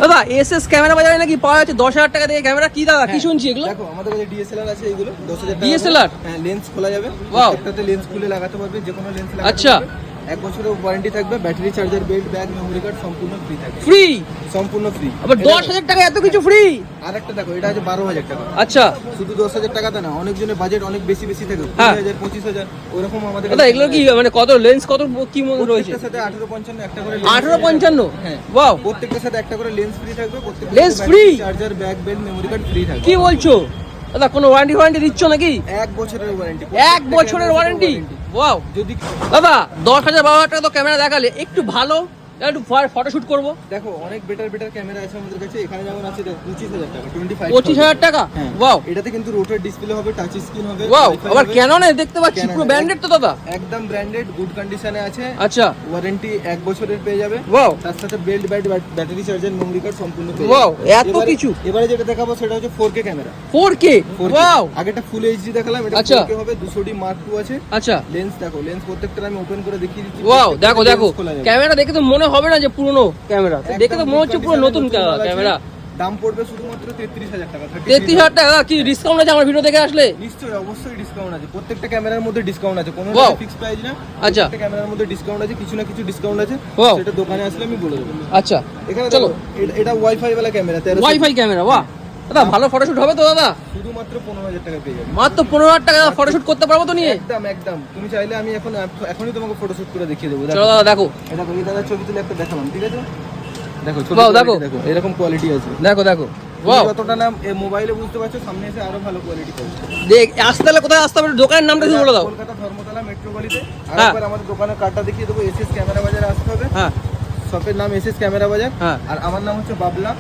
দাদা SS camera বাজারে নাকি পাওয়া যাচ্ছে 10,000 টাকা দিয়ে ক্যামেরা, কি দাদা কি শুনছি এগুলো? দেখো আমাদের কাছে ডিএসএলআর আছে, এগুলো 10,000 টাকা। ডিএসএলআর? হ্যাঁ, লেন্স খোলা যাবে, ওয়াও। প্রত্যেকটাতে লেন্স খুলে লাগাতে পারবে, যে কোনো লেন্স লাগাতে আচ্ছা। পারবে। 1 বছরের ওয়ারেন্টি থাকবে, battery charger, belt, bag, memory card সম্পূর্ণ ফ্রি থাকবে। ফ্রি? সম্পূর্ণ ফ্রি। আবার 10,000 টাকা এত কিছু ফ্রি? আরেকটা দেখো, এটা আছে 12,000 টাকা। আচ্ছা। শুধু 10,000 টাকাতে না, অনেকজনের বাজেট অনেক বেশি বেশি থাকে, হ্যাঁ। 20,000 25,000 ওরকম আমাদের দাদা এগুলো কি মানে কত লেন্স, কত কি মনে রয়েছে? প্রত্যেকটার সাথে 1855 একটা করে 1855? হ্যাঁ, ওয়াও। প্রত্যেকটার সাথে একটা করে লেন্স ফ্রি থাকবে, প্রত্যেকটা Lens free? Charger, bag, belt, memory card free থাকবে। কি বলছো দাদা, কোনো ওয়ারেন্টি দিচ্ছ নাকি? 1 বছরের ওয়ারেন্টি। 1 বছরের ওয়ারেন্টি? ওয়াও। যদি দাদা 10,000 12,000 টাকা তো ক্যামেরা দেখালে, একটু ভালো একটু ফটোশুট করবো, দেখো অনেক বেটার ক্যামেরা আছে আমাদের কাছে। এখানে যেমন আছে 25,000 টাকা, 25,000 টাকা? হ্যাঁ। ওয়াও। এটাতে কিন্তু রোটার ডিসপ্লে হবে, টাচ স্ক্রিন হবে, ওয়াও। Wi-Fi আবার হবে। ক্যাননে দেখতে পাচ্ছি Canon পুরো ব্র্যান্ডেড তো দাদা? একদম ব্র্যান্ডেড, গুড কন্ডিশনে আছে। আচ্ছা। ওয়ারেন্টি 1 বছরের পেয়ে যাবে। ওয়াও। তার সাথে belt, battery charger, memory card সম্পূর্ণ পেয়ে ওয়াও, যাবে। এত কিছু। এবারে যেটা দেখাবো সেটা হচ্ছে 4K camera. 4K? 4K wow. আগেটা ফুল এইচডি দেখালাম, এটা আচ্ছা। 4K হবে। 200D Mark II আছে। আচ্ছা। লেন্স দেখো, লেন্স প্রত্যেকটা আমি ওপেন করে দেখিয়ে দিচ্ছি। ওয়াও, দেখো প্রত্যেকটা দেখো lens খোলা যাবে। ক্যামেরা দেখে তো মনে হবে না যে পুরনো ক্যামেরা, দেখে তো একদম মনে হচ্ছে পুরো condition এ নতুন মাল আছে। ক্যামেরা। দাম পড়বে শুধুমাত্র 33,000 টাকা। 33,000 টাকা? কি ডিসকাউন্ট আছে আমার ভিডিও দেখে আসলে? নিশ্চয়ই, অবশ্যই ডিসকাউন্ট আছে। প্রত্যেকটা ক্যামেরার মধ্যে ডিসকাউন্ট আছে, কোনো Wow. ফিক্স প্রাইস না। আচ্ছা। প্রত্যেকটা ক্যামেরার মধ্যে ডিসকাউন্ট আছে, কিছু না কিছু ডিসকাউন্ট আছে। Wow. সেটা দোকানে আসলে আমি বলে দেবো। আচ্ছা এখানে চলো। চলো, এটা ওয়াইফাই ওয়ালা ক্যামেরা, 1300 ওয়াইফাই ক্যামেরা? বাহ দাদা, ভালো ফটোশুট হবে তো দাদা? শুধুমাত্র 15,000 টাকা পেয়ে যাবে। মাত্র 15,000 টাকা ফটোশুট করতে পারবো তো নিয়ে? একদম। তুমি চাইলে আমি এখনই তোমাকে ফটোশুট করে দেখিয়ে দেবো। চলো দাদা দেখো। এটা এই দাদা ছবি তুলে একটা দেখালাম, ঠিক আছে? দেখো ছবি Wow, quality দেখো। এরকম কোয়ালিটি আছে। দেখো দেখো। তুমি ওয়াও। যতটা না মোবাইলে বুঝতে পারছো, সামনে এসে আরো ভালো কোয়ালিটি পাবে। দেখ আসতে হলে কোথায় আসতে হবে, দোকানের নামটা শুধু বলে দাও। কলকাতা ধর্মতলা মেট্রো গলিতে। আর হ্যাঁ। একবার আমাদের দোকানের কার্ডটা দেখিয়ে দেবো। এসএস ক্যামেরা বাজারে আসতে হবে। হ্যাঁ শপের নাম এসএস ক্যামেরা বাজার। হ্যাঁ। আর আমার নাম হচ্ছে বাবলা।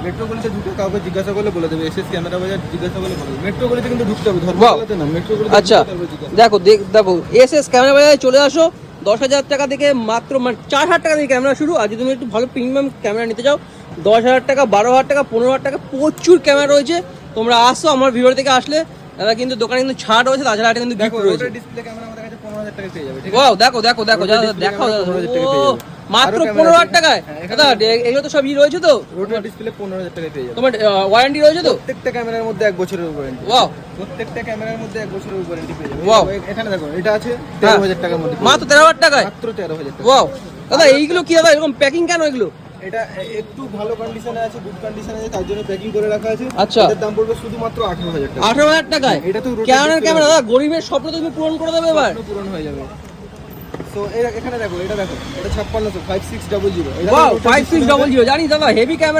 মেট্রো গলিতে ঢুকে কাউকে জিজ্ঞাসা করলে বলে দেবে এসএস ক্যামেরা বাজার, জিজ্ঞাসা করলে বলে দেবে। মেট্রো গলিতে কিন্তু ঢুকতে হবে, ধর্মতলাতে না, মেট্রো গলিতে আচ্ছা ঢুকতে হবে, জিজ্ঞাসা। দেখো দেখো এসএস ক্যামেরা বাজারে চলে আসো। 10,000 টাকা থেকে মাত্র 4,000 টাকা দিয়ে ক্যামেরা শুরু। আর যদি তুমি একটু ভালো প্রিমিয়াম ক্যামেরা নিতে চাও 10,000 টাকা, 12,000 টাকা, 15,000 টাকা, প্রচুর ক্যামেরা রয়েছে। তোমরা আসো আমার ভিডিও থেকে আসলে দাদা, কিন্তু দোকানে কিন্তু ছাড় রয়েছে, তাছাড়া এটা কিন্তু দেখো গিফট রয়েছে। রোটার ডিসপ্লে ক্যামেরা আমাদের কাছে 15,000 টাকা পেয়ে যাবে, ঠিক আছে? ওয়াও, দেখো দেখো দেখো Rotor দাদা, display দেখাও camera দাদা। 15,000 টাকা পেয়ে ও, যাবে। মাত্র আরো camera 15,000 আছে। টাকায়? হ্যাঁ, এখানে দাদা এগুলো তো সব রয়েছে তো? রোটার ডিসপ্লে 15,000 টাকা পেয়ে যাবে। তোমার ওয়ারেন্টি রয়েছে তো? প্রত্যেকটা ক্যামেরার মধ্যে 1 বছরের ওয়ারেন্টি। ওয়াও। প্রত্যেকটা ক্যামেরার মধ্যে 1 বছরের ওয়ারেন্টি পেয়ে যাবে। Wow. এখানে দেখো, এটা আছে 13,000 টাকার মধ্যে। মাত্র 13,000 টাকায়? মাত্র 13,000 টাকা। ওয়াও দাদা, এইগুলো কি দাদা এরকম প্যাকিং কেন এগুলো? এটা একটু ভালো কন্ডিশনে আছে, গুড কন্ডিশনে আছে, তার জন্য প্যাকিং করে রাখা আছে। আচ্ছা। এটার দাম পড়বে শুধুমাত্র 18,000 টাকা। 18,000 টাকায়? এটা তো rotor ক্যামেরার display ক্যামেরা দাদা, গরিবের স্বপ্ন তো তুমি পূরণ করে দেবে এবার। স্বপ্ন পূরণ হয়ে যাবে। তো এখানে দেখো, এটা 5600 5600। ওয়াও 5600, জানি দাদা হেভি ক্যামেরা।